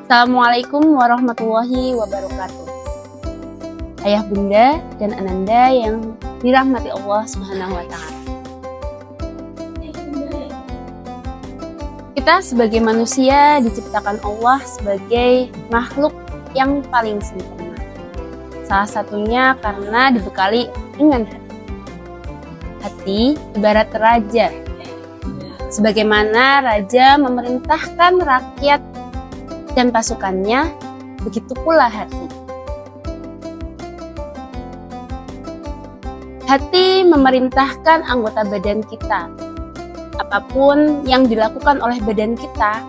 Assalamualaikum warahmatullahi wabarakatuh. Ayah bunda dan ananda yang dirahmati Allah Subhanahu wa Ta'ala. Kita sebagai manusia diciptakan Allah sebagai makhluk yang paling sempurna. Salah satunya karena dibekali dengan hati. Hati ibarat raja. Sebagaimana raja memerintahkan rakyat dan pasukannya, begitu pula hati. Hati memerintahkan anggota badan kita. Apapun yang dilakukan oleh badan kita,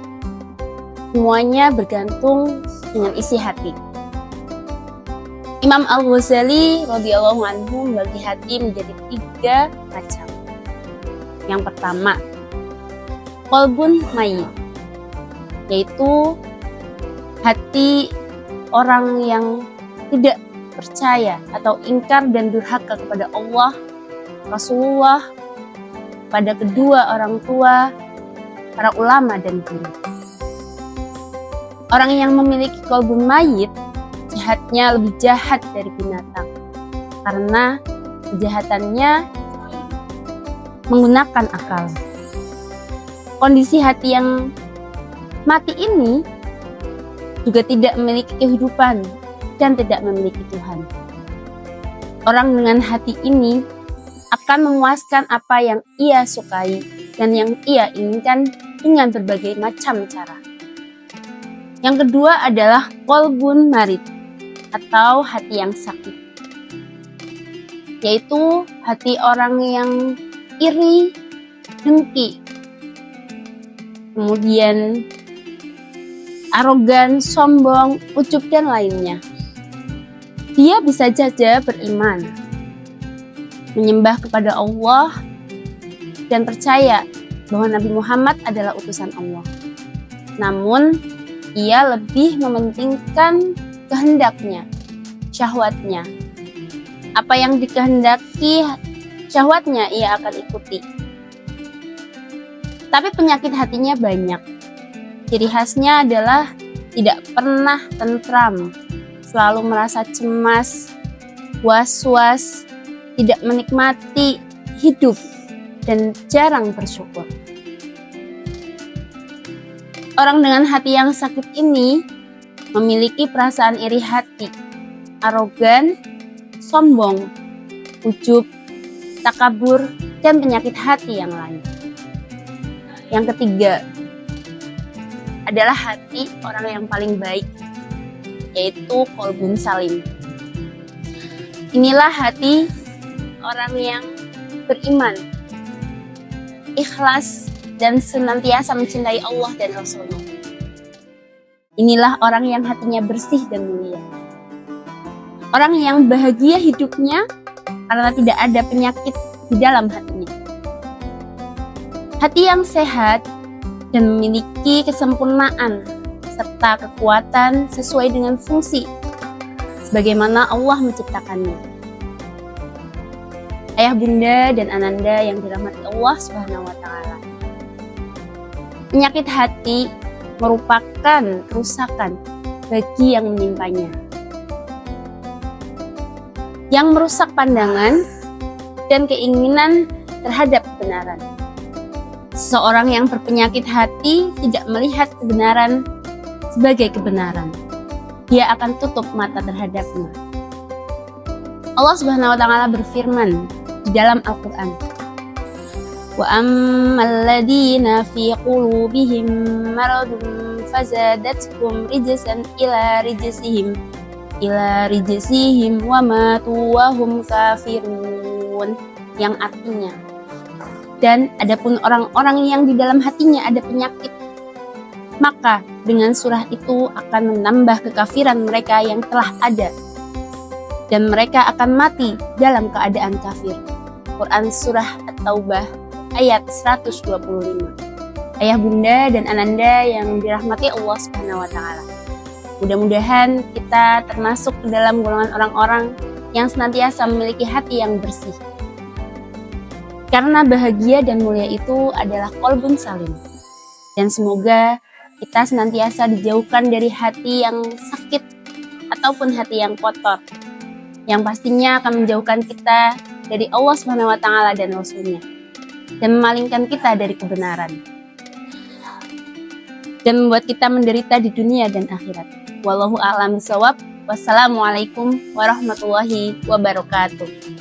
semuanya bergantung dengan isi hati. Imam Al-Ghazali radhiyallahu anhu membagi hati menjadi 3 macam. Yang pertama, qalbun mayyit, yaitu hati orang yang tidak percaya atau ingkar dan durhaka kepada Allah, Rasulullah, pada kedua orang tua, para ulama dan guru. Orang yang memiliki qalbun mayyit, jahatnya lebih jahat dari binatang, karena kejahatannya menggunakan akal. Kondisi hati yang mati ini juga tidak memiliki kehidupan dan tidak memiliki Tuhan. Orang dengan hati ini akan memuaskan apa yang ia sukai dan yang ia inginkan dengan berbagai macam cara. Yang kedua adalah qalbun marid atau hati yang sakit, yaitu hati orang yang iri, dengki, kemudian arogan, sombong, ujub, dan lainnya. Dia bisa saja beriman, menyembah kepada Allah, dan percaya bahwa Nabi Muhammad adalah utusan Allah. Namun, ia lebih mementingkan kehendaknya, syahwatnya. Apa yang dikehendaki syahwatnya ia akan ikuti. Tapi penyakit hatinya banyak. Ciri khasnya adalah tidak pernah tentram, selalu merasa cemas, was-was, tidak menikmati hidup, dan jarang bersyukur. Orang dengan hati yang sakit ini memiliki perasaan iri hati, arogan, sombong, ujub, takabur, dan penyakit hati yang lain. Yang ketiga adalah hati orang yang paling baik, yaitu qalbun salim. Inilah hati orang yang beriman, ikhlas, dan senantiasa mencintai Allah dan Rasulnya. Inilah orang yang hatinya bersih dan mulia. Orang yang bahagia hidupnya karena tidak ada penyakit di dalam hatinya. Hati yang sehat dan memiliki kesempurnaan serta kekuatan sesuai dengan fungsi sebagaimana Allah menciptakannya. Ayah bunda dan ananda yang dirahmati Allah Subhanahu wa Ta'ala. Penyakit hati merupakan kerusakan bagi yang menimpanya, yang merusak pandangan dan keinginan terhadap kebenaran. Seseorang yang berpenyakit hati tidak melihat kebenaran sebagai kebenaran. Dia akan tutup mata terhadapnya. Allah Subhanahu wa Ta'ala berfirman di dalam Al-Quran, wa ammal ladina fi qulubihim maradun fazadathum rijsan ila rijsihim wa matu wa hum kafirun, yang artinya, dan adapun orang-orang yang di dalam hatinya ada penyakit, maka dengan surah itu akan menambah kekafiran mereka yang telah ada, dan mereka akan mati dalam keadaan kafir. Quran Surah At-Taubah ayat 125. Ayah bunda dan ananda yang dirahmati Allah Subhanahu wa Ta'ala. Mudah-mudahan kita termasuk ke dalam golongan orang-orang yang senantiasa memiliki hati yang bersih. Karena bahagia dan mulia itu adalah qalbun salim. Dan semoga kita senantiasa dijauhkan dari hati yang sakit ataupun hati yang kotor, yang pastinya akan menjauhkan kita dari Allah Subhanahu wa Ta'ala dan Rasul-Nya, dan memalingkan kita dari kebenaran, dan membuat kita menderita di dunia dan akhirat. Wallahu a'lam bishawab. Wassalamualaikum warahmatullahi wabarakatuh.